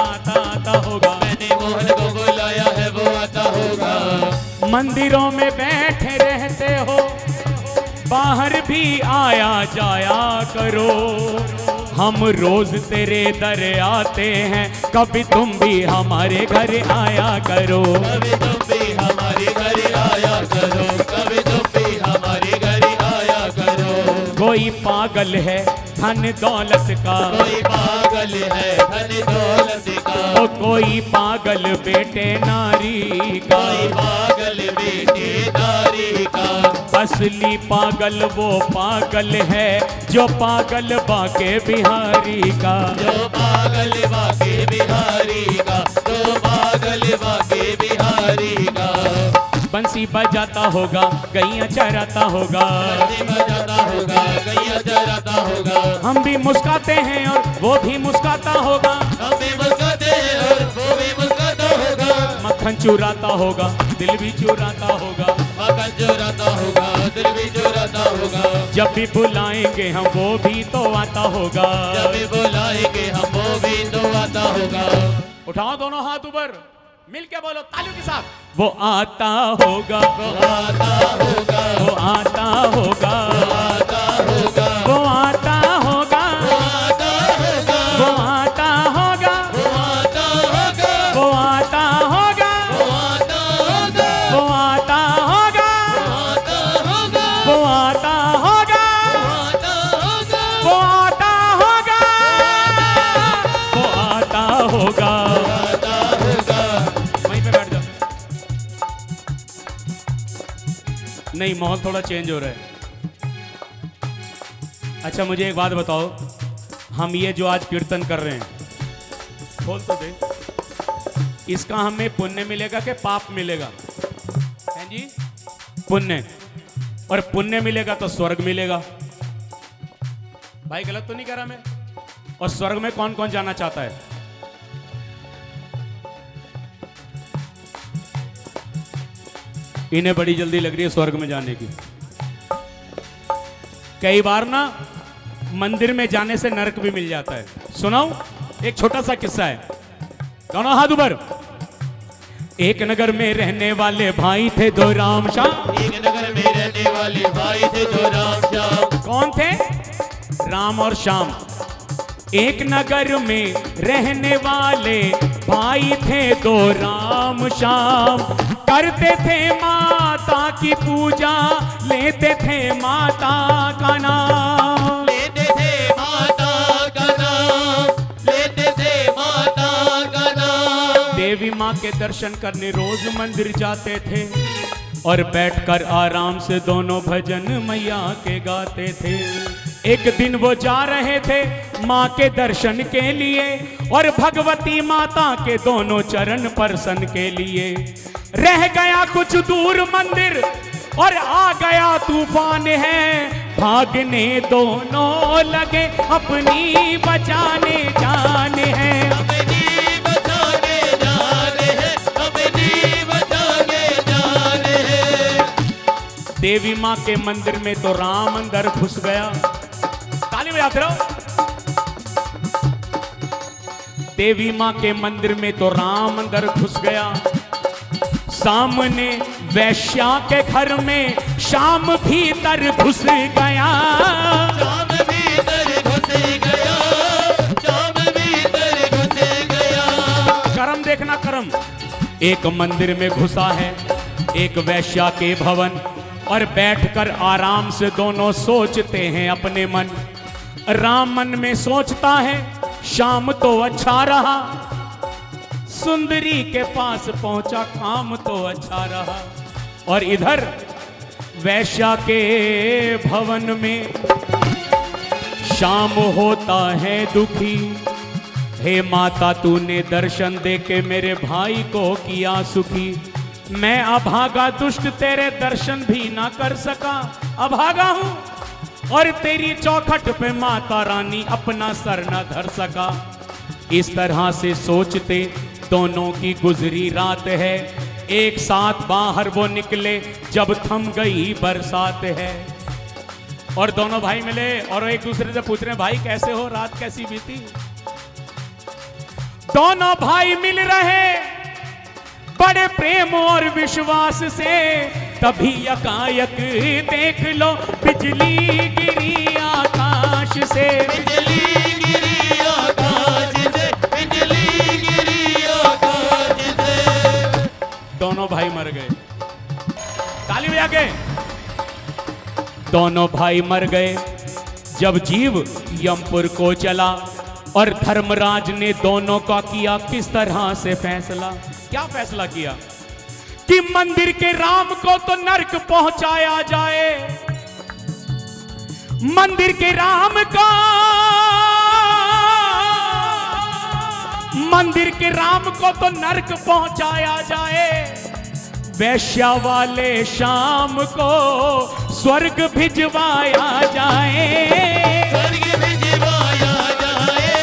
होगा।
मैंने मोहन को बुलाया है, वो आता होगा।
मंदिरों में बैठे रहते हो, बाहर भी आया जाया करो। हम रोज तेरे दर आते हैं, कभी तुम भी हमारे घर आया करो।
कभी तुम भी हमारे घर आया करो, कभी तुम भी हमारे घर आया करो।
कोई पागल है धन दौलत का,
कोई पागल है धन दौलत का,
तो कोई पागल बेटे नारी का।
कोई पागल बेटे नारी का।
असली पागल वो पागल है, जो पागल बाके बिहारी का।
जो पागल बाके बिहारी का, जो पागल बाके बिहारी का।
बंसी बजाता होगा, गैया चराता होगा।
बंसी बजाता होगा, गैया चराता होगा।
हम भी मुस्काते हैं और वो भी मुस्काता होगा।
हम भी मुस्काते हैं और वो भी मुस्काता होगा।
मक्खन चुराता होगा, दिल भी चुराता होगा।
मक्खन चुराता होगा, दिल भी चुराता होगा।
जब भी बुलाएंगे हम, वो भी तो आता होगा।
जब भी बुलाएंगे हम, वो भी तो आता होगा।
उठाओ दोनों हाथ ऊपर, मिल के बोलो तालियों के साथ। वो आता होगा,
वो आता होगा,
वो आता होगा,
वो आता होगा,
वो आता होगा,
वो आता होगा,
वो आता होगा,
वो आता होगा,
वो आता होगा,
वो आता होगा,
वो आता होगा,
वो आता होगा,
वो आता होगा,
वो आता होगा,
वो आता होगा, वो आता होगा।
आता होगा।
वहीं पे बैठ जाओ। नहीं, माहौल थोड़ा चेंज हो रहा है। अच्छा मुझे एक बात बताओ, हम ये जो आज कीर्तन कर रहे हैं, खोल तो दे, इसका हमें पुण्य मिलेगा कि पाप मिलेगा? हैं जी? पुण्य। और पुण्य मिलेगा तो स्वर्ग मिलेगा। भाई गलत तो नहीं कह रहा मैं? और स्वर्ग में कौन कौन जाना चाहता है? इन्हें बड़ी जल्दी लग रही है स्वर्ग में जाने की। कई बार ना मंदिर में जाने से नरक भी मिल जाता है। सुनाऊं एक छोटा सा किस्सा है। दोनों हाथ ऊपर। एक नगर में रहने वाले भाई थे दो राम श्याम।
एक नगर में रहने वाले भाई थे दो राम श्याम।
कौन थे? राम और श्याम। एक नगर में रहने वाले भाई थे दो राम श्याम। करते थे माता की पूजा, लेते थे माता का नाम।
लेते थे माता का नाम, लेते थे माता का नाम।
देवी माँ के दर्शन करने रोज मंदिर जाते थे और बैठकर आराम से दोनों भजन मैया के गाते थे। एक दिन वो जा रहे थे माँ के दर्शन के लिए और भगवती माता के दोनों चरण स्पर्शन के लिए। रह गया कुछ दूर मंदिर और आ गया तूफान है। भागने दोनों लगे, अपनी बचाने जान है।
अपनी बचाने जाने हैं, अपनी बचाने जाने हैं।
देवी माँ के मंदिर में तो राम अंदर घुस गया। ताली बजाते रहो। देवी माँ के मंदिर में तो राम अंदर घुस गया। सामने वैश्या के घर में श्याम भीतर घुस गया।
श्याम भीतर घुस गया, श्याम भीतर घुस गया।
करम देखना करम। एक मंदिर में घुसा है,
एक वैश्या के भवन और बैठकर आराम से दोनों सोचते हैं अपने मन। राम मन में सोचता है शाम तो अच्छा रहा, सुंदरी के पास पहुंचा काम तो अच्छा रहा। और इधर वैश्या के भवन में शाम होता है दुखी। हे माता तूने दर्शन दे के मेरे भाई को किया सुखी। मैं अभागा दुष्ट तेरे दर्शन भी ना कर सका, अभागा हूं और तेरी चौखट पे माता रानी अपना सर न धर सका। इस तरह से सोचते दोनों की गुजरी रात है। एक साथ बाहर वो निकले जब थम गई बरसात है। और दोनों भाई मिले और एक दूसरे से पूछ रहे हैं भाई कैसे हो, रात कैसी बीती। दोनों भाई मिल रहे बड़े प्रेम और विश्वास से, तभी यकायक देख लो बिजली गिरी आकाश से।
बिजली गिरी आकाश से, बिजली गिरी आकाश से।
दोनों भाई मर गए। ताली बजा के। दोनों भाई मर गए जब जीव यमपुर को चला। और धर्मराज ने दोनों का किया किस तरह से फैसला। क्या फैसला किया कि मंदिर के राम को तो नरक पहुंचाया जाए, मंदिर के राम का, मंदिर के राम को तो नरक पहुंचाया जाए, वैश्या वाले शाम को स्वर्ग भिजवाया जाए।
स्वर्ग भिजवाया जाए,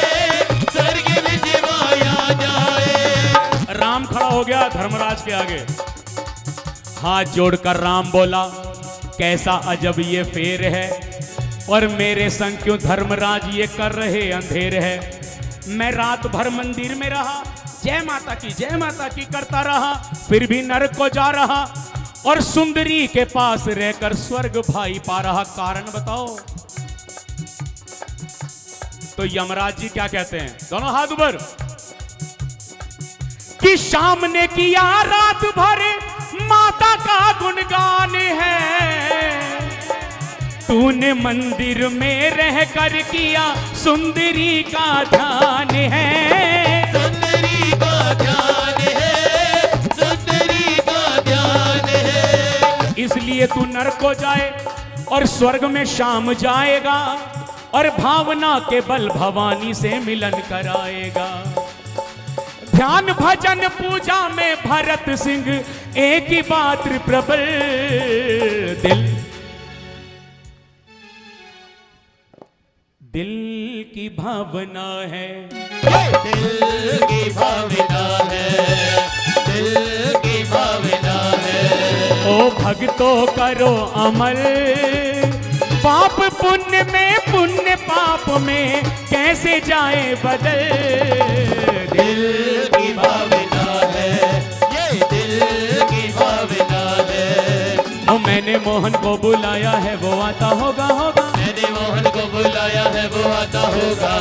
स्वर्ग भिजवाया जाए।
राम खड़ा हो गया धर्मराज के आगे, हाथ जोड़कर राम बोला कैसा अजब ये फेर है, और मेरे संग क्यों धर्मराज ये कर रहे अंधेर है। मैं रात भर मंदिर में रहा, जय माता की करता रहा, फिर भी नरक को जा रहा, और सुंदरी के पास रहकर स्वर्ग भाई पा रहा। कारण बताओ। तो यमराज जी क्या कहते हैं, दोनों हाथ ऊपर, कि शाम ने किया रात भर माता का गुणगान है, तूने मंदिर में रहकर किया सुंदरी का ध्यान है।
सुंदरी का ध्यान है, सुंदरी का ध्यान है।
इसलिए तू नरक को जाए और स्वर्ग में शाम जाएगा, और भावना के बल भवानी से मिलन कराएगा। ध्यान भजन पूजा में भरत सिंह एक ही बात प्रबल, दिल की भावना है,
दिल की भावना है, दिल की भावना है।
ओ भक्तों करो अमल, पाप पुण्य में पुण्य पाप में कैसे जाए बदल।
दिल की भावना है, ये दिल की भावना है।
ओ मैंने मोहन को बुलाया है वो आता होगा।
मैंने मोहन को बुलाया है वो आता होगा।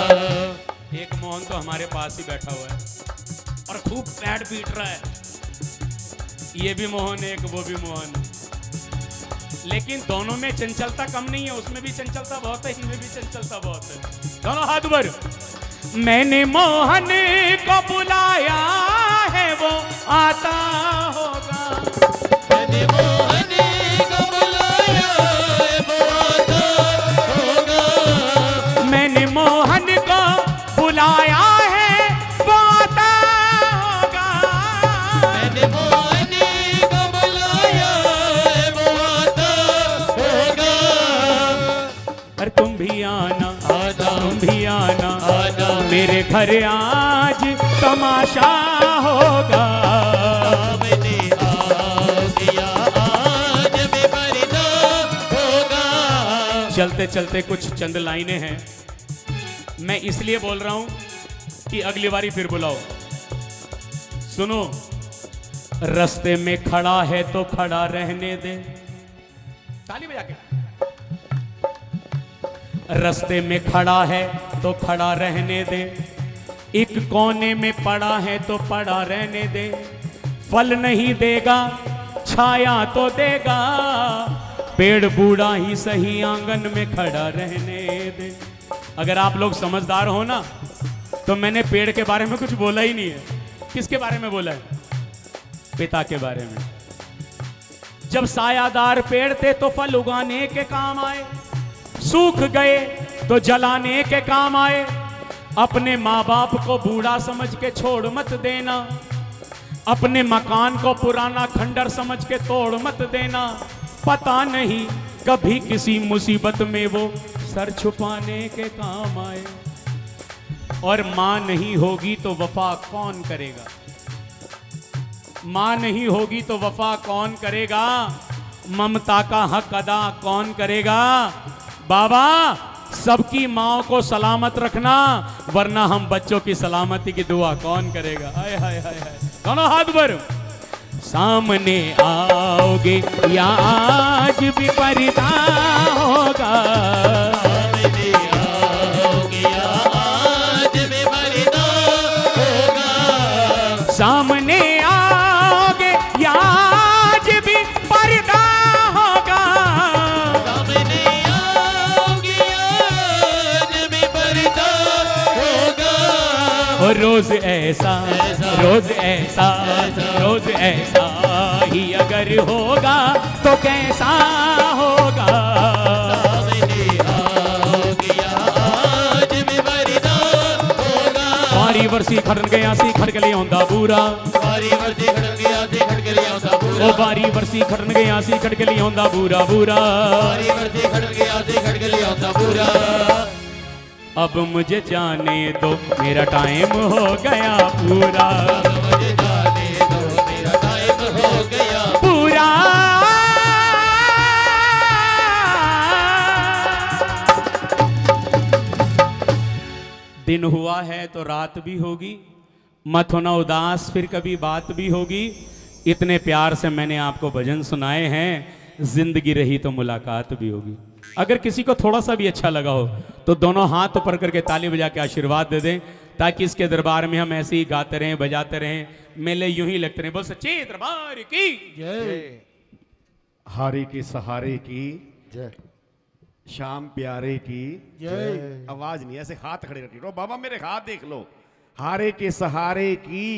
एक मोहन तो हमारे पास ही बैठा हुआ है और खूब पैड पीट रहा है। ये भी मोहन एक, वो भी मोहन, लेकिन दोनों में चंचलता कम नहीं है। उसमें भी चंचलता बहुत है, इनमें भी चंचलता बहुत है। दोनों हाथ ऊपर। मैंने मोहन को बुलाया है वो आता होगा।
मैंने मोहन को बुलाया है वो आता होगा।
मैंने मोहन को बुलाया है वो आता होगा।
मैंने मोहन को बुलाया है वो आता होगा।
और तुम भी आना,
आना,
तुम भी आना,
आना।
मेरे घर आज तमाशा होगा।
मैंने आ गया, आज भी मरना होगा।
चलते चलते कुछ चंद लाइनें हैं, मैं इसलिए बोल रहा हूं कि अगली बारी फिर बुलाओ। सुनो, रास्ते में खड़ा है तो खड़ा रहने दे। ताली बजा के। रास्ते में खड़ा है तो खड़ा रहने दे, एक कोने में पड़ा है तो पड़ा रहने दे। फल नहीं देगा छाया तो देगा, पेड़ बूढ़ा ही सही आंगन में खड़ा रहने दे। अगर आप लोग समझदार हो ना तो मैंने पेड़ के बारे में कुछ बोला ही नहीं है। किसके बारे में बोला है? पिता के बारे में। जब सायादार पेड़ थे तो फल उगाने के काम आए, सूख गए तो जलाने के काम आए। अपने माँ बाप को बूढ़ा समझ के छोड़ मत देना, अपने मकान को पुराना खंडर समझ के तोड़ मत देना। पता नहीं कभी किसी मुसीबत में वो सर छुपाने के काम आए। और माँ नहीं होगी तो वफा कौन करेगा? माँ नहीं होगी तो वफा कौन करेगा? ममता का हक अदा कौन करेगा? बाबा सबकी माँ को सलामत रखना, वरना हम बच्चों की सलामती की दुआ कौन करेगा? हाय हाय हाय हाय। दोनों हाथ भर। सामने आओगे या आज भी पर्दा होगा,
सामने आओगे या आज भी पर्दा होगा,
सामने आओगे या आज भी पर्दा होगा,
सामने आओगे आज भी पर्दा होगा।
और रोज ऐसा रोज ऐसा रोज ऐसा ही अगर होगा तो कैसा होगा?
सामने आओगे या आज भी पर्दा होगा,
बारी वर्षी खड़न गया सी खड़ के लिया पूरा,
बारी वर्दी खड़ गया सी खड़ के लिया पूरा,
ओ बारी वर्षी खड़न गया सी खड़ के लिया पूरा पूरा।
बारी वर्दी खड़ गया सी खड़ के लिया पूरा।
अब मुझे जाने दो मेरा टाइम हो गया पूरा,
मुझे जाने दो मेरा टाइम हो गया
पूरा। दिन हुआ है तो रात भी होगी, मत होना उदास फिर कभी बात भी होगी। इतने प्यार से मैंने आपको भजन सुनाए हैं, जिंदगी रही तो मुलाकात भी होगी। अगर किसी को थोड़ा सा भी अच्छा लगा हो तो दोनों हाथ ऊपर करके ताली बजा के आशीर्वाद दे दें, ताकि इसके दरबार में हम ऐसे ही गाते रहें, बजाते रहें, मेले यूं ही लगते रहें। बोल सच्चे दरबार की
जय,
हारे के सहारे की
जय,
शाम प्यारे की
जय।
आवाज नहीं, ऐसे हाथ खड़े रखिए। लो बाबा मेरे हाथ देख लो। हारे के सहारे की